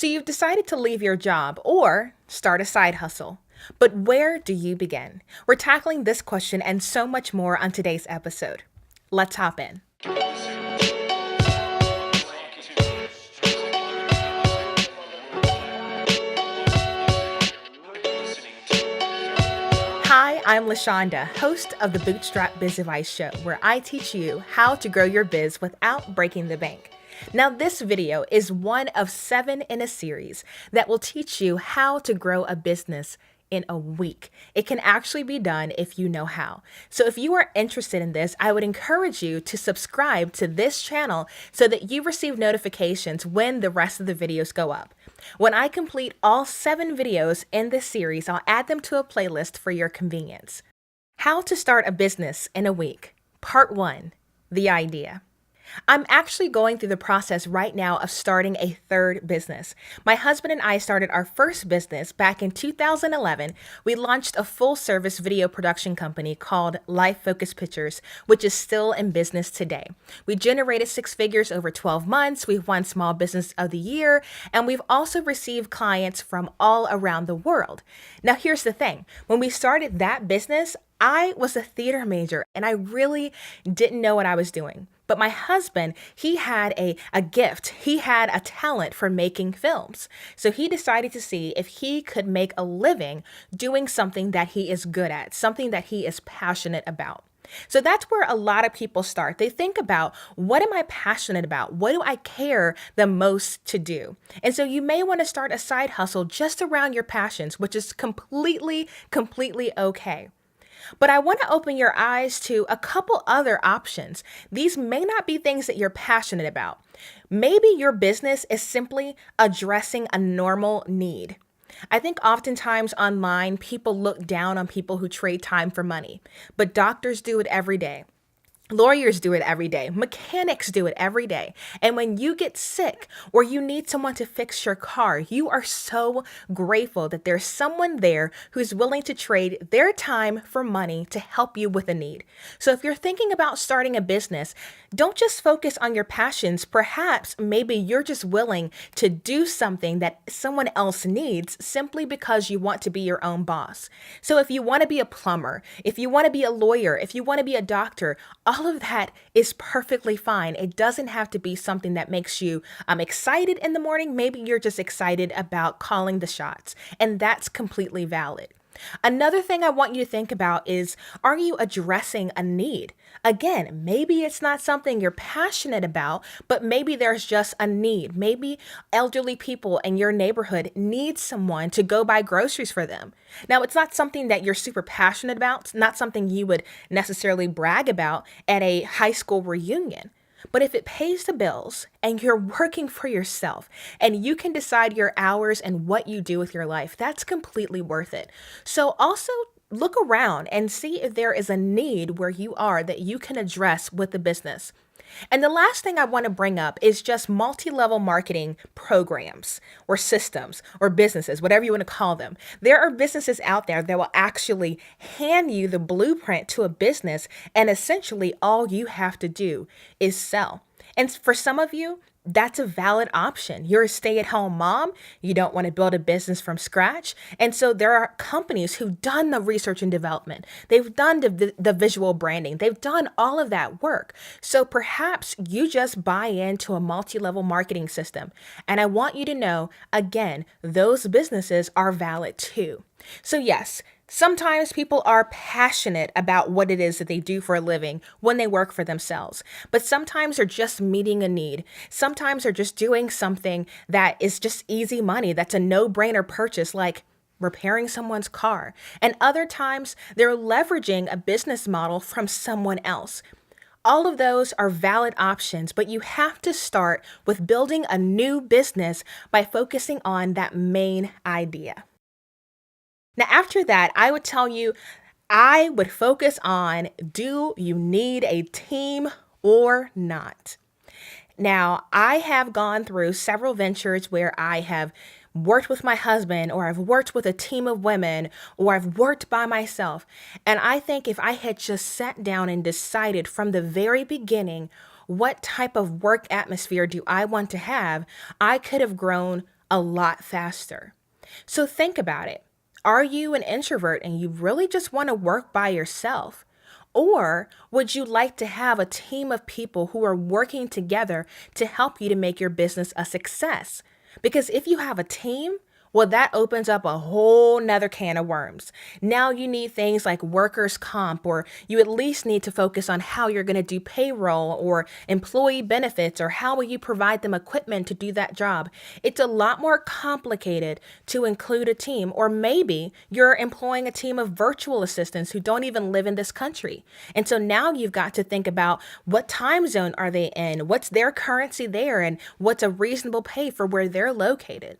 So you've decided to leave your job or start a side hustle. But where do you begin? We're tackling this question and so much more on today's episode. Let's hop in. Hi, I'm LaShonda, host of the Bootstrap Biz Advice Show, where I teach you how to grow your biz without breaking the bank. Now, this video is one of 7 in a series that will teach you how to grow a business in a week. It can actually be done if you know how. So if you are interested in this, I would encourage you to subscribe to this channel so that you receive notifications when the rest of the videos go up. When I complete all 7 videos in this series, I'll add them to a playlist for your convenience. How to start a business in a week. Part 1, the idea. I'm actually going through the process right now of starting a third business. My husband and I started our first business back in 2011. We launched a full-service video production company called Life Focus Pictures, which is still in business today. We generated 6 figures over 12 months. We've won Small Business of the Year, and we've also received clients from all around the world. Now, here's the thing. When we started that business, I was a theater major, and I really didn't know what I was doing. But my husband, he had a gift. He had a talent for making films. So he decided to see if he could make a living doing something that he is good at, something that he is passionate about. So that's where a lot of people start. They think about, what am I passionate about? What do I care the most to do? And so you may want to start a side hustle just around your passions, which is completely okay. But I want to open your eyes to a couple other options. These may not be things that you're passionate about. Maybe your business is simply addressing a normal need. I think oftentimes online, people look down on people who trade time for money, but doctors do it every day. Lawyers do it every day. Mechanics do it every day. And when you get sick or you need someone to fix your car, you are so grateful that there's someone there who's willing to trade their time for money to help you with a need. So if you're thinking about starting a business, don't just focus on your passions. Perhaps maybe you're just willing to do something that someone else needs simply because you want to be your own boss. So if you want to be a plumber, if you want to be a lawyer, if you want to be a doctor, all of that is perfectly fine. It doesn't have to be something that makes you excited in the morning. Maybe you're just excited about calling the shots, and that's completely valid. Another thing I want you to think about is, are you addressing a need? Again, maybe it's not something you're passionate about, but maybe there's just a need. Maybe elderly people in your neighborhood need someone to go buy groceries for them. Now, it's not something that you're super passionate about. It's not something you would necessarily brag about at a high school reunion. But if it pays the bills and you're working for yourself and you can decide your hours and what you do with your life, that's completely worth it. So also look around and see if there is a need where you are that you can address with the business. And the last thing I want to bring up is just multi-level marketing programs or systems or businesses, whatever you want to call them. There are businesses out there that will actually hand you the blueprint to a business, and essentially all you have to do is sell. And for some of you, that's a valid option. You're a stay-at-home mom. You don't want to build a business from scratch. And so there are companies who've done the research and development. They've done the visual branding. They've done all of that work. So perhaps you just buy into a multi-level marketing system. And I want you to know, again, those businesses are valid too. So yes, sometimes people are passionate about what it is that they do for a living when they work for themselves, but sometimes they're just meeting a need. Sometimes they're just doing something that is just easy money. That's a no-brainer purchase, like repairing someone's car. And other times they're leveraging a business model from someone else. All of those are valid options, but you have to start with building a new business by focusing on that main idea. Now, after that, I would tell you, I would focus on, do you need a team or not? Now, I have gone through several ventures where I have worked with my husband, or I've worked with a team of women, or I've worked by myself. And I think if I had just sat down and decided from the very beginning, what type of work atmosphere do I want to have, I could have grown a lot faster. So think about it. Are you an introvert and you really just want to work by yourself? Or would you like to have a team of people who are working together to help you to make your business a success? Because if you have a team, well, that opens up a whole nother can of worms. Now you need things like workers' comp, or you at least need to focus on how you're going to do payroll or employee benefits, or how will you provide them equipment to do that job. It's a lot more complicated to include a team, or maybe you're employing a team of virtual assistants who don't even live in this country. And so now you've got to think about what time zone are they in, what's their currency there, and what's a reasonable pay for where they're located.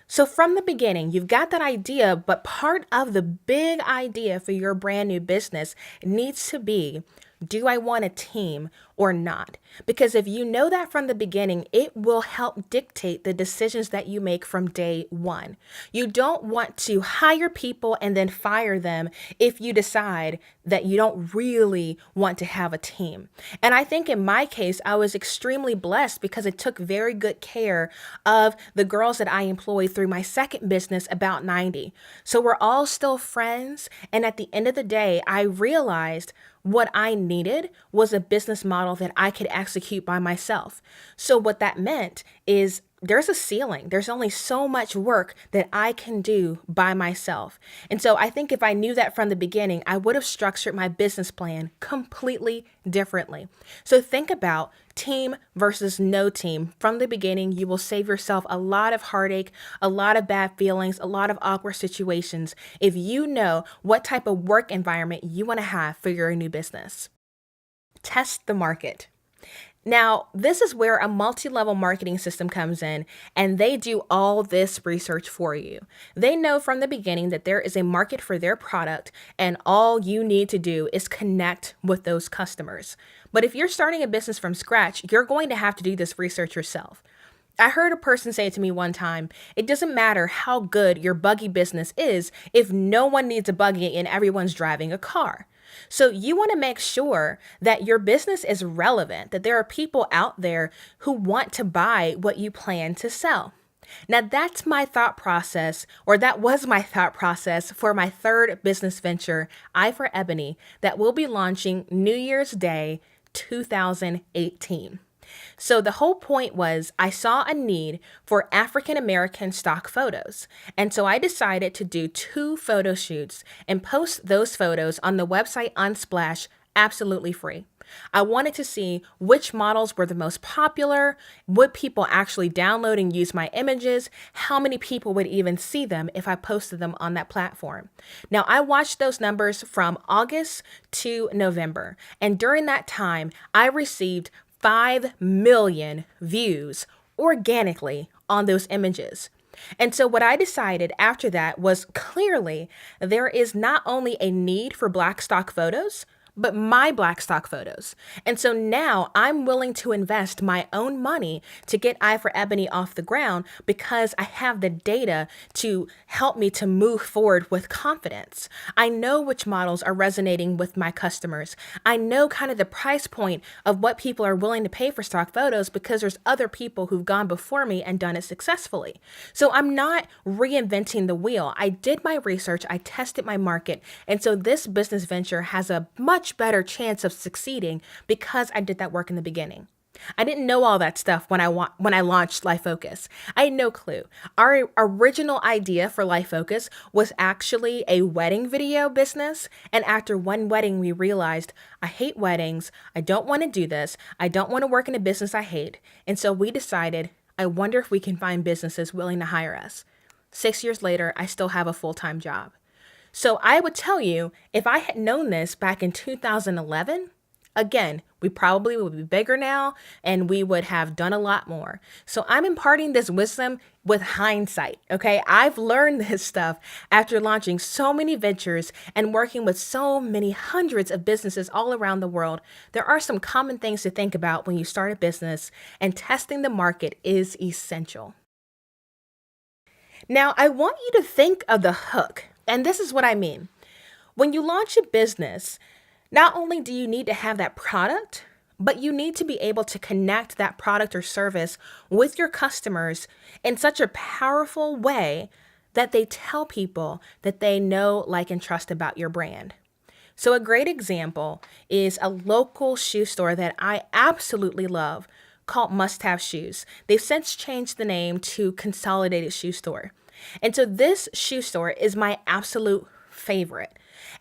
So from the beginning, you've got that idea, but part of the big idea for your brand new business needs to be, do I want a team or not? Because if you know that from the beginning, it will help dictate the decisions that you make from day one. You don't want to hire people and then fire them if you decide that you don't really want to have a team. And I think in my case, I was extremely blessed because it took very good care of the girls that I employed through my second business, About 90. So we're all still friends. And at the end of the day, I realized what I needed was a business model that I could execute by myself. So what that meant is there's a ceiling. There's only so much work that I can do by myself. And so I think if I knew that from the beginning, I would have structured my business plan completely differently. So think about team versus no team. From the beginning, you will save yourself a lot of heartache, a lot of bad feelings, a lot of awkward situations if you know what type of work environment you want to have for your new business. Test the market. Now, this is where a multi-level marketing system comes in, and they do all this research for you. They know from the beginning that there is a market for their product, and all you need to do is connect with those customers. But if you're starting a business from scratch, you're going to have to do this research yourself. I heard a person say to me one time, it doesn't matter how good your buggy business is if no one needs a buggy and everyone's driving a car. So you want to make sure that your business is relevant, that there are people out there who want to buy what you plan to sell. Now that's my thought process, or that was my thought process for my third business venture, Eye for Ebony, that will be launching New Year's Day 2018. So the whole point was I saw a need for African American stock photos. And so I decided to do 2 photo shoots and post those photos on the website Unsplash absolutely free. I wanted to see which models were the most popular, would people actually download and use my images, how many people would even see them if I posted them on that platform. Now, I watched those numbers from August to November, and during that time, I received 5 million views organically on those images. And so what I decided after that was clearly there is not only a need for Black stock photos, but my Black stock photos. And so now I'm willing to invest my own money to get Eye for Ebony off the ground because I have the data to help me to move forward with confidence. I know which models are resonating with my customers. I know kind of the price point of what people are willing to pay for stock photos because there's other people who've gone before me and done it successfully. So I'm not reinventing the wheel. I did my research, I tested my market, and so this business venture has a much better chance of succeeding because I did that work in the beginning. I didn't know all that stuff when I launched Life Focus. I had no clue. Our original idea for Life Focus was actually a wedding video business. And after one wedding, we realized, I hate weddings. I don't want to do this. I don't want to work in a business I hate. And so we decided, I wonder if we can find businesses willing to hire us. 6 years later, I still have a full-time job. So I would tell you, if I had known this back in 2011, again, we probably would be bigger now and we would have done a lot more. So I'm imparting this wisdom with hindsight, okay? I've learned this stuff after launching so many ventures and working with so many hundreds of businesses all around the world. There are some common things to think about when you start a business, and testing the market is essential. Now, I want you to think of the hook. And this is what I mean. When you launch a business, not only do you need to have that product, But you need to be able to connect that product or service with your customers in such a powerful way that they tell people that they know, like, and trust about your brand. So a great example is a local shoe store that I absolutely love called Must Have Shoes. They've since changed the name to Consolidated Shoe Store. And so this shoe store is my absolute favorite.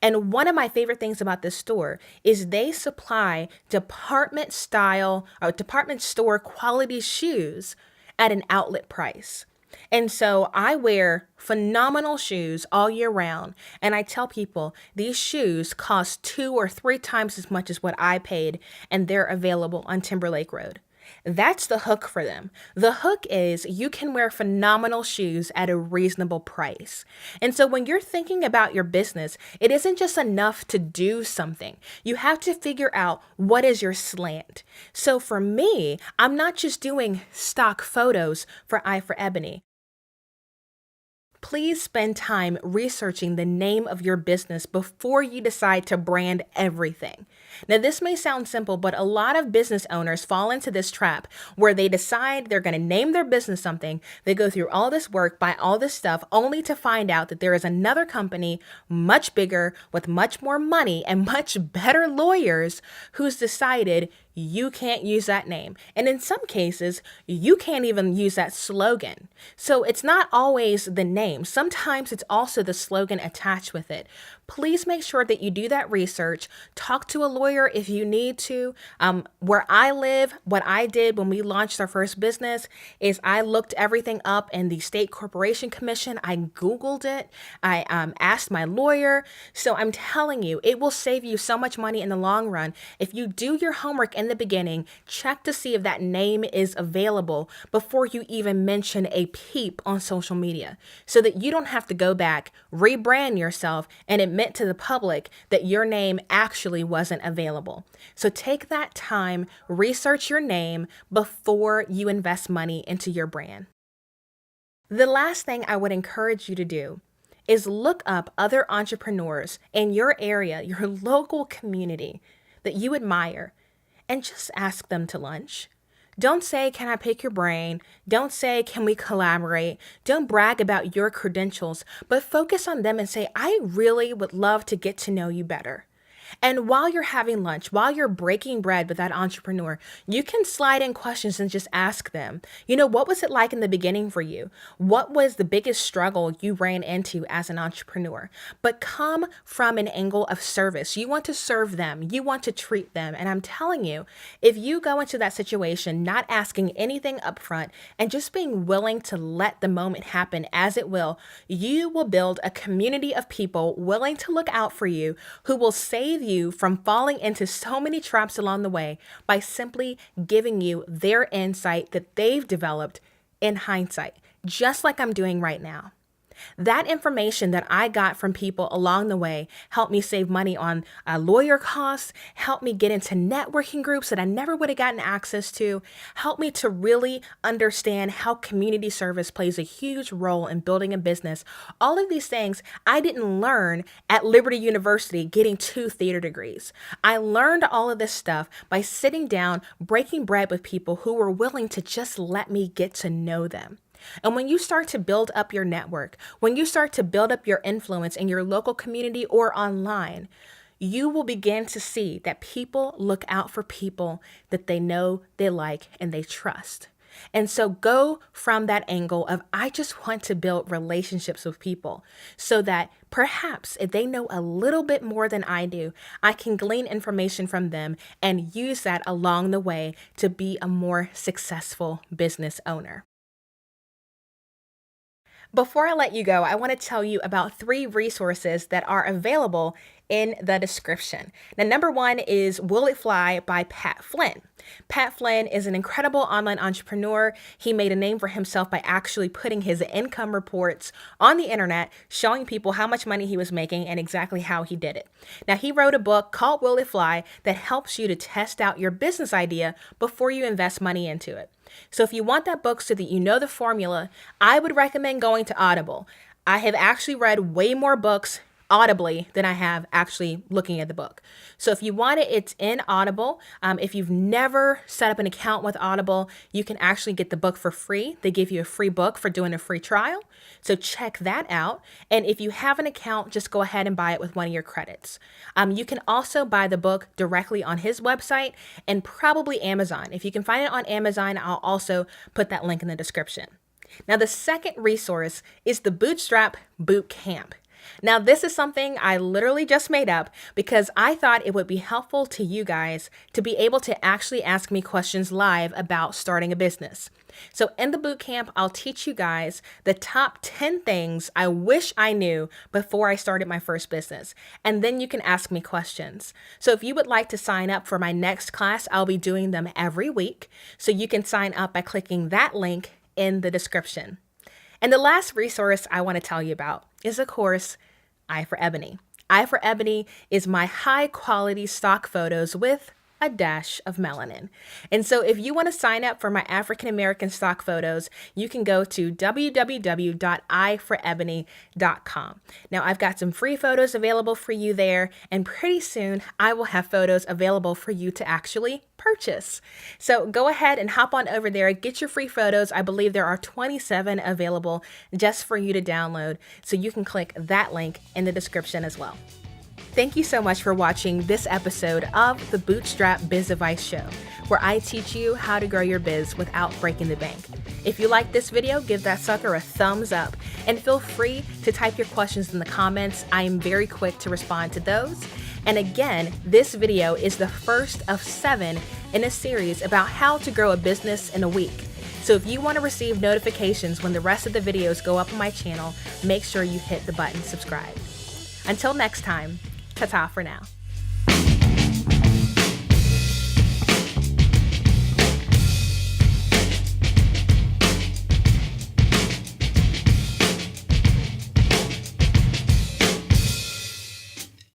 And one of my favorite things about this store is they supply department style or department store quality shoes at an outlet price. And so I wear phenomenal shoes all year round. And I tell people these shoes cost 2 or 3 times as much as what I paid, and they're available on Timberlake Road. That's the hook for them. The hook is you can wear phenomenal shoes at a reasonable price. And so when you're thinking about your business, it isn't just enough to do something. You have to figure out what is your slant. So for me, I'm not just doing stock photos for Eye for Ebony. Please spend time researching the name of your business before you decide to brand everything. Now, this may sound simple, but a lot of business owners fall into this trap where they decide they're going to name their business something. They go through all this work, buy all this stuff, only to find out that there is another company much bigger with much more money and much better lawyers who's decided you can't use that name. And in some cases, you can't even use that slogan. So it's not always the name. Sometimes it's also the slogan attached with it. Please make sure that you do that research. Talk to a lawyer if you need to. Where I live, what I did when we launched our first business is I looked everything up in the State Corporation Commission. I Googled it. I asked my lawyer. So I'm telling you, it will save you so much money in the long run. If you do your homework in the beginning, check to see if that name is available before you even mention a peep on social media, so that you don't have to go back, rebrand yourself, and admit to the public that your name actually wasn't available. So take that time, research your name before you invest money into your brand. The last thing I would encourage you to do is look up other entrepreneurs in your area, your local community that you admire, and just ask them to lunch. Don't say, can I pick your brain? Don't say, can we collaborate? Don't brag about your credentials, but focus on them and say, I really would love to get to know you better. And while you're having lunch, while you're breaking bread with that entrepreneur, you can slide in questions and just ask them, what was it like in the beginning for you? What was the biggest struggle you ran into as an entrepreneur? But come from an angle of service. You want to serve them. You want to treat them. And I'm telling you, if you go into that situation not asking anything up front and just being willing to let the moment happen as it will, you will build a community of people willing to look out for you, who will save you from falling into so many traps along the way by simply giving you their insight that they've developed in hindsight, just like I'm doing right now. That information that I got from people along the way helped me save money on lawyer costs, helped me get into networking groups that I never would have gotten access to, helped me to really understand how community service plays a huge role in building a business. All of these things I didn't learn at Liberty University getting 2 theater degrees. I learned all of this stuff by sitting down, breaking bread with people who were willing to just let me get to know them. And when you start to build up your network, when you start to build up your influence in your local community or online, you will begin to see that people look out for people that they know, they like, and they trust. And so go from that angle of, I just want to build relationships with people so that perhaps if they know a little bit more than I do, I can glean information from them and use that along the way to be a more successful business owner. Before I let you go, I want to tell you about 3 resources that are available in the description. Now, number 1 is Will It Fly by Pat Flynn. Pat Flynn is an incredible online entrepreneur. He made a name for himself by actually putting his income reports on the internet, showing people how much money he was making and exactly how he did it. Now, he wrote a book called Will It Fly that helps you to test out your business idea before you invest money into it. So if you want that book so that you know the formula, I would recommend going to Audible. I have actually read way more books audibly than I have actually looking at the book. So if you want it, it's in Audible. If you've never set up an account with Audible, you can actually get the book for free. They give you a free book for doing a free trial. So check that out. And if you have an account, just go ahead and buy it with one of your credits. You can also buy the book directly on his website and probably Amazon. If you can find it on Amazon, I'll also put that link in the description. Now, the second resource is the Bootstrap Boot Camp. Now, this is something I literally just made up because I thought it would be helpful to you guys to be able to actually ask me questions live about starting a business. So in the bootcamp, I'll teach you guys the top 10 things I wish I knew before I started my first business. And then you can ask me questions. So if you would like to sign up for my next class, I'll be doing them every week. So you can sign up by clicking that link in the description. And the last resource I want to tell you about is, of course, Eye for Ebony. Eye for Ebony is my high quality stock photos with a dash of melanin. And so if you want to sign up for my African American stock photos, you can go to www.eyeforebony.com. Now I've got some free photos available for you there, and pretty soon I will have photos available for you to actually purchase. So go ahead and hop on over there, get your free photos. I believe there are 27 available just for you to download. So you can click that link in the description as well. Thank you so much for watching this episode of the Bootstrap Biz Advice Show, where I teach you how to grow your biz without breaking the bank. If you like this video, give that sucker a thumbs up and feel free to type your questions in the comments. I am very quick to respond to those. And again, this video is the first of 7 in a series about how to grow a business in a week. So if you want to receive notifications when the rest of the videos go up on my channel, make sure you hit the button subscribe. Until next time, ta-ta for now.